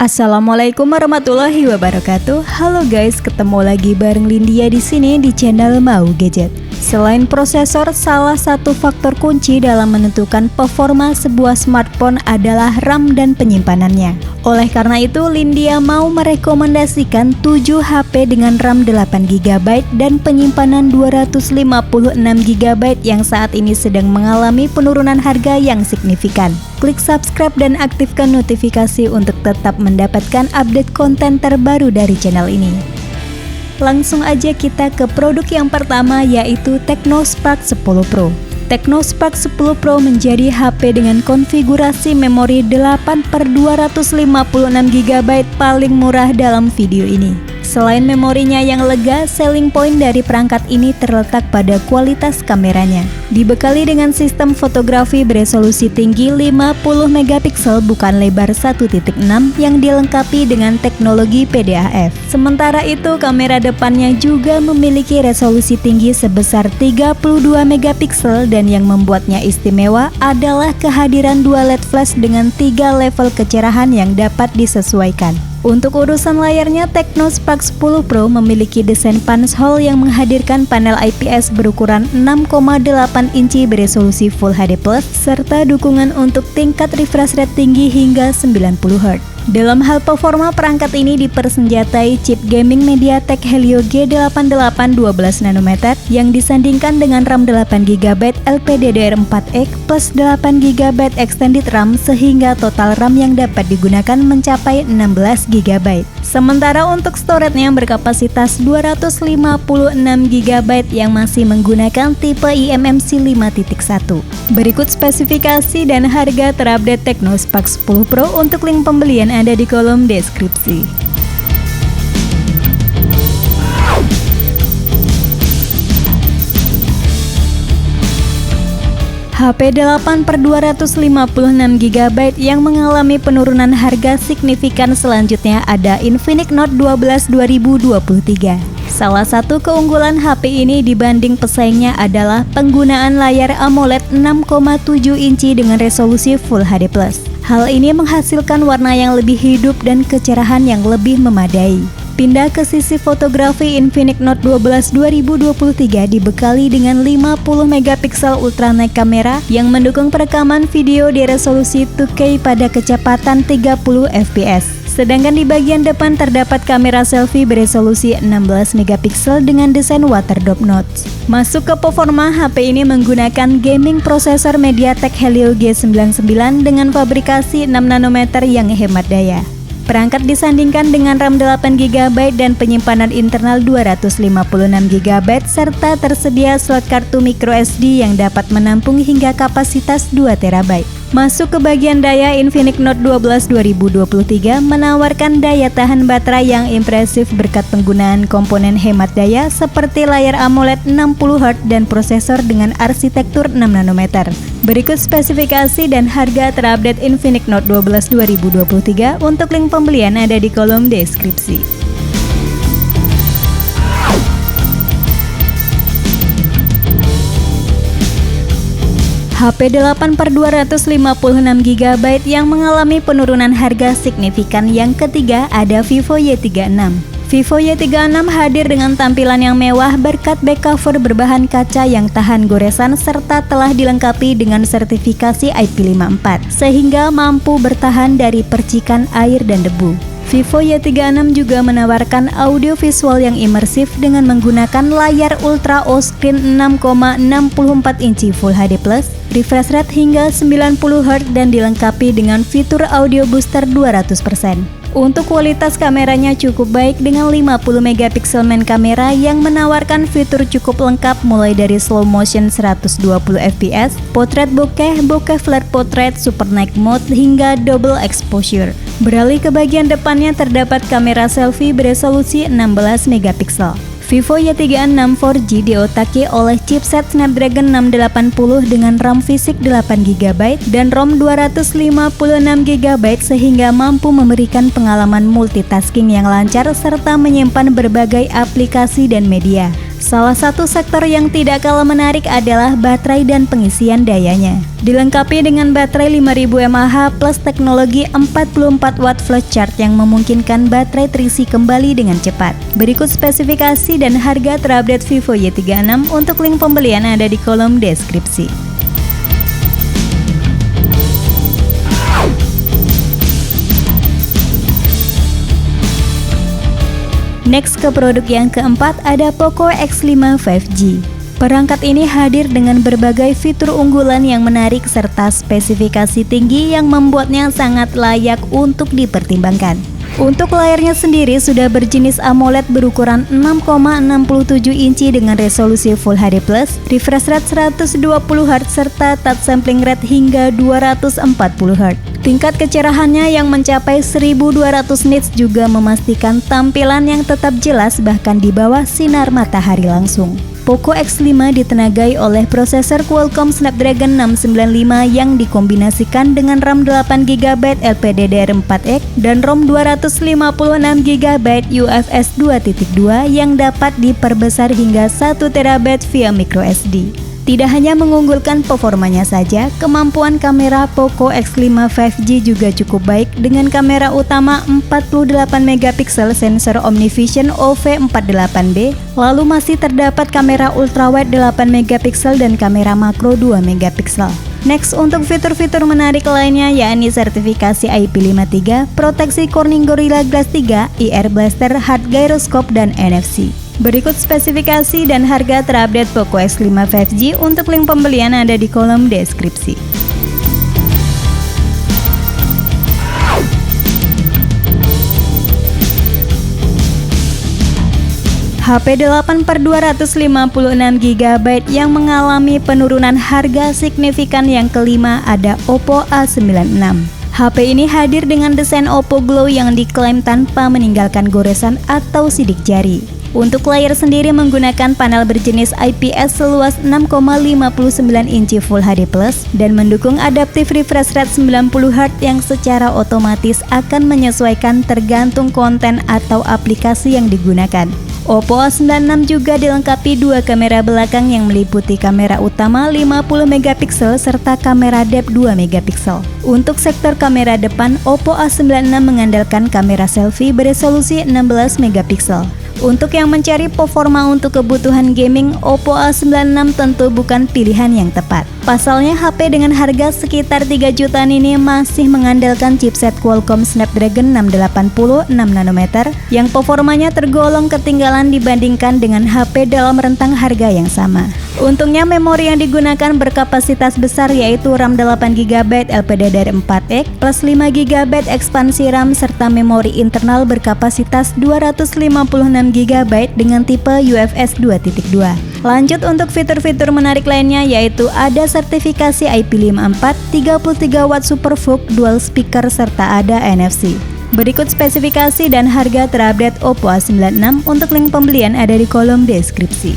Assalamualaikum warahmatullahi wabarakatuh. Halo guys, ketemu lagi bareng Lindia di sini di channel Mau Gadget. Selain prosesor, salah satu faktor kunci dalam menentukan performa sebuah smartphone adalah RAM dan penyimpanannya. Oleh karena itu, Lindia mau merekomendasikan 7 HP dengan RAM 8GB dan penyimpanan 256GB yang saat ini sedang mengalami penurunan harga yang signifikan. Klik subscribe dan aktifkan notifikasi untuk tetap mendapatkan update konten terbaru dari channel ini. Langsung aja kita ke produk yang pertama, yaitu Technospark 10 Pro. Technospark 10 Pro menjadi HP dengan konfigurasi memori 8/256GB paling murah dalam video ini. Selain memorinya yang lega, selling point dari perangkat ini terletak pada kualitas kameranya. Dibekali dengan sistem fotografi beresolusi tinggi 50MP bukan lebar 1.6 yang dilengkapi dengan teknologi PDAF. Sementara itu, kamera depannya juga memiliki resolusi tinggi sebesar 32MP dan yang membuatnya istimewa adalah kehadiran dua LED flash dengan 3 level kecerahan yang dapat disesuaikan. Untuk urusan layarnya, Technospark 10 Pro memiliki desain punch-hole yang menghadirkan panel IPS berukuran 6,8 inci beresolusi Full HD+, serta dukungan untuk tingkat refresh rate tinggi hingga 90Hz. Dalam hal performa, perangkat ini dipersenjatai chip gaming MediaTek Helio G88 12nm yang disandingkan dengan RAM 8GB LPDDR4X plus 8GB extended RAM sehingga total RAM yang dapat digunakan mencapai 16GB. Sementara untuk storage-nya berkapasitas 256GB yang masih menggunakan tipe eMMC 5.1. Berikut spesifikasi dan harga terupdate Technospark 10 Pro. Untuk link pembelian ada di kolom deskripsi. HP 8/256GB yang mengalami penurunan harga signifikan selanjutnya ada Infinix Note 12 2023. Salah satu keunggulan HP ini dibanding pesaingnya adalah penggunaan layar AMOLED 6,7 inci dengan resolusi Full HD+. Hal ini menghasilkan warna yang lebih hidup dan kecerahan yang lebih memadai. Pindah ke sisi fotografi, Infinix Note 12 2023 dibekali dengan 50MP ultra wide kamera yang mendukung perekaman video di resolusi 2K pada kecepatan 30fps. Sedangkan di bagian depan terdapat kamera selfie beresolusi 16MP dengan desain waterdrop notes. Masuk ke performa, HP ini menggunakan gaming prosesor MediaTek Helio G99 dengan fabrikasi 6nm yang hemat daya. Perangkat disandingkan dengan RAM 8GB dan penyimpanan internal 256GB serta tersedia slot kartu microSD yang dapat menampung hingga kapasitas 2TB. Masuk ke bagian daya, Infinix Note 12 2023 menawarkan daya tahan baterai yang impresif berkat penggunaan komponen hemat daya seperti layar AMOLED 60Hz dan prosesor dengan arsitektur 6nm. Berikut spesifikasi dan harga terupdate Infinix Note 12 2023. Untuk link pembelian ada di kolom deskripsi. HP 8/256GB yang mengalami penurunan harga signifikan yang ketiga ada Vivo Y36. Vivo Y36 hadir dengan tampilan yang mewah berkat back cover berbahan kaca yang tahan goresan serta telah dilengkapi dengan sertifikasi IP54 sehingga mampu bertahan dari percikan air dan debu. Vivo Y36 juga menawarkan audio visual yang imersif dengan menggunakan layar Ultra O Screen 6,64 inci Full HD+, refresh rate hingga 90Hz dan dilengkapi dengan fitur audio booster 200%. Untuk kualitas kameranya cukup baik dengan 50MP main kamera yang menawarkan fitur cukup lengkap mulai dari slow motion 120fps, portrait bokeh, bokeh flat portrait, super night mode hingga double exposure. Beralih ke bagian depannya terdapat kamera selfie beresolusi 16MP. Vivo Y36 4G diotaki oleh chipset Snapdragon 680 dengan RAM fisik 8GB dan ROM 256GB sehingga mampu memberikan pengalaman multitasking yang lancar serta menyimpan berbagai aplikasi dan media. Salah satu sektor yang tidak kalah menarik adalah baterai dan pengisian dayanya. Dilengkapi dengan baterai 5000 mAh plus teknologi 44 watt flash charge yang memungkinkan baterai terisi kembali dengan cepat. Berikut spesifikasi dan harga terupdate Vivo Y36. Untuk link pembelian ada di kolom deskripsi. Next ke produk yang keempat ada Poco X5 5G. Perangkat ini hadir dengan berbagai fitur unggulan yang menarik serta spesifikasi tinggi yang membuatnya sangat layak untuk dipertimbangkan. Untuk layarnya sendiri sudah berjenis AMOLED berukuran 6,67 inci dengan resolusi Full HD+, refresh rate 120Hz serta touch sampling rate hingga 240Hz. Tingkat kecerahannya yang mencapai 1200 nits juga memastikan tampilan yang tetap jelas bahkan di bawah sinar matahari langsung. Poco X5 ditenagai oleh prosesor Qualcomm Snapdragon 695 yang dikombinasikan dengan RAM 8GB LPDDR4X dan ROM 256GB UFS 2.2 yang dapat diperbesar hingga 1TB via microSD. Tidak hanya mengunggulkan performanya saja, kemampuan kamera Poco X5 5G juga cukup baik dengan kamera utama 48MP sensor OmniVision OV48B, lalu masih terdapat kamera ultrawide 8MP dan kamera makro 2MP. Next, untuk fitur-fitur menarik lainnya yakni sertifikasi IP53, proteksi Corning Gorilla Glass 3, IR Blaster, Hard Gyroscope, dan NFC. Berikut spesifikasi dan harga terupdate Poco X5 5G. Untuk link pembelian ada di kolom deskripsi. HP 8/256GB yang mengalami penurunan harga signifikan yang kelima ada Oppo A96. HP ini hadir dengan desain Oppo Glow yang diklaim tanpa meninggalkan goresan atau sidik jari. Untuk layar sendiri menggunakan panel berjenis IPS seluas 6,59 inci Full HD+, dan mendukung adaptive refresh rate 90Hz yang secara otomatis akan menyesuaikan tergantung konten atau aplikasi yang digunakan. Oppo A96 juga dilengkapi dua kamera belakang yang meliputi kamera utama 50MP serta kamera depth 2MP. Untuk sektor kamera depan, Oppo A96 mengandalkan kamera selfie beresolusi 16MP. Untuk yang mencari performa untuk kebutuhan gaming, Oppo A96 tentu bukan pilihan yang tepat. Pasalnya HP dengan harga sekitar 3 jutaan ini masih mengandalkan chipset Qualcomm Snapdragon 680 6nm yang performanya tergolong ketinggalan dibandingkan dengan HP dalam rentang harga yang sama. Untungnya memori yang digunakan berkapasitas besar yaitu RAM 8GB LPDDR4X plus 5GB ekspansi RAM serta memori internal berkapasitas 256GB dengan tipe UFS 2.2. Lanjut untuk fitur-fitur menarik lainnya yaitu ada sertifikasi IP54, 33W SuperVOOC, dual speaker serta ada NFC. Berikut spesifikasi dan harga terupdate Oppo A96. Untuk link pembelian ada di kolom deskripsi.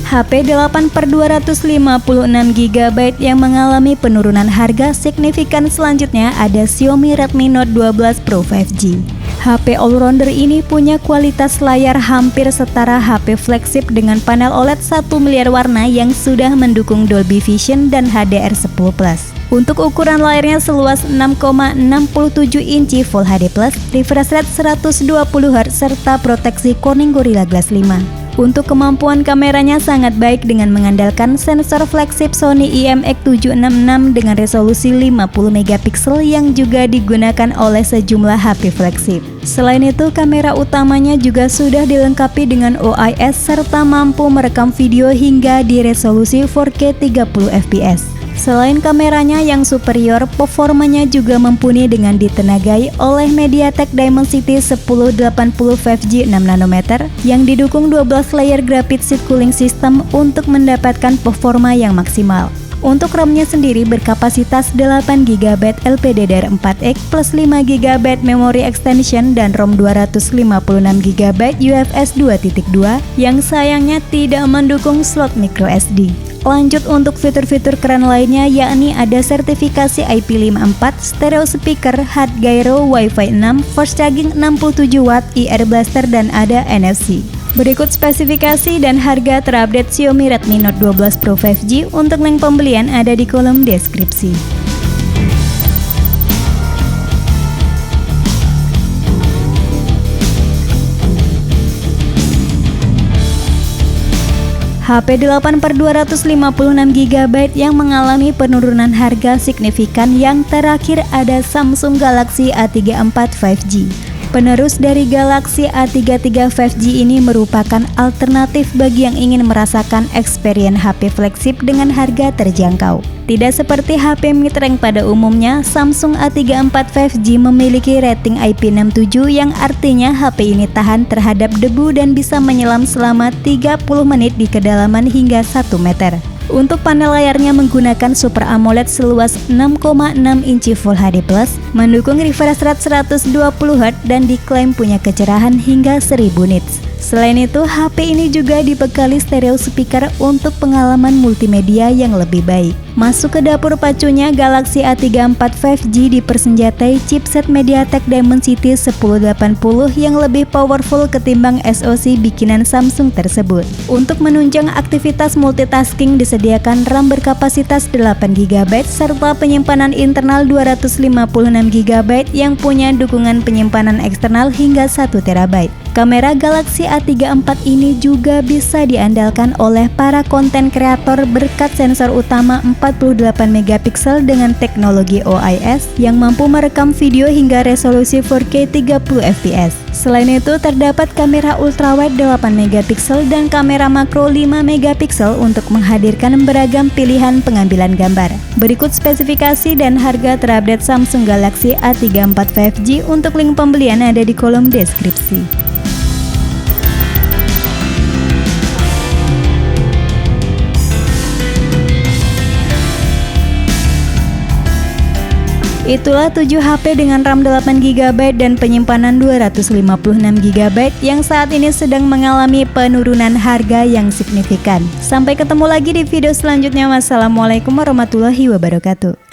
HP 8/256GB yang mengalami penurunan harga signifikan selanjutnya ada Xiaomi Redmi Note 12 Pro 5G. HP all-rounder ini punya kualitas layar hampir setara HP flagship dengan panel OLED 1 miliar warna yang sudah mendukung Dolby Vision dan HDR10+. Untuk ukuran layarnya seluas 6,67 inci Full HD+, refresh rate 120Hz serta proteksi Corning Gorilla Glass 5. Untuk kemampuan kameranya sangat baik dengan mengandalkan sensor flagship Sony IMX766 dengan resolusi 50MP yang juga digunakan oleh sejumlah HP flagship. Selain itu, kamera utamanya juga sudah dilengkapi dengan OIS serta mampu merekam video hingga di resolusi 4K 30fps. Selain kameranya yang superior, performanya juga mumpuni dengan ditenagai oleh MediaTek Dimensity 1080 5G 6nm yang didukung 12 layer Rapid Seed Cooling System untuk mendapatkan performa yang maksimal. Untuk RAM-nya sendiri berkapasitas 8GB LPDDR4X plus 5GB memori extension dan ROM 256GB UFS 2.2 yang sayangnya tidak mendukung slot microSD. Lanjut untuk fitur-fitur keren lainnya, yakni ada sertifikasi IP54, stereo speaker, hard gyro, Wi-Fi 6, fast charging 67 watt, IR blaster, dan ada NFC. Berikut spesifikasi dan harga terupdate Xiaomi Redmi Note 12 Pro 5G. Untuk link pembelian ada di kolom deskripsi. HP 8/256GB yang mengalami penurunan harga signifikan. Yang terakhir ada Samsung Galaxy A34 5G. Penerus dari Galaxy A33 5G ini merupakan alternatif bagi yang ingin merasakan experience HP flagship dengan harga terjangkau. Tidak seperti HP mid-range pada umumnya, Samsung A34 5G memiliki rating IP67 yang artinya HP ini tahan terhadap debu dan bisa menyelam selama 30 menit di kedalaman hingga 1 meter. Untuk panel layarnya menggunakan Super AMOLED seluas 6,6 inci Full HD+, mendukung refresh rate 120Hz dan diklaim punya kecerahan hingga 1000 nits. Selain itu, HP ini juga dibekali stereo speaker untuk pengalaman multimedia yang lebih baik. Masuk ke dapur pacunya, Galaxy A34 5G dipersenjatai chipset MediaTek Dimensity 1080 yang lebih powerful ketimbang SoC bikinan Samsung tersebut. Untuk menunjang aktivitas multitasking disediakan RAM berkapasitas 8GB serta penyimpanan internal 256GB yang punya dukungan penyimpanan eksternal hingga 1TB. Kamera Galaxy A34 ini juga bisa diandalkan oleh para konten kreator berkat sensor utama 48MP dengan teknologi OIS yang mampu merekam video hingga resolusi 4K 30fps. Selain itu, terdapat kamera ultrawide 8MP dan kamera makro 5MP untuk menghadirkan beragam pilihan pengambilan gambar. Berikut spesifikasi dan harga terupdate Samsung Galaxy A34 5G. Untuk link pembelian ada di kolom deskripsi. Itulah 7 HP dengan RAM 8GB dan penyimpanan 256GB yang saat ini sedang mengalami penurunan harga yang signifikan. Sampai ketemu lagi di video selanjutnya. Wassalamualaikum warahmatullahi wabarakatuh.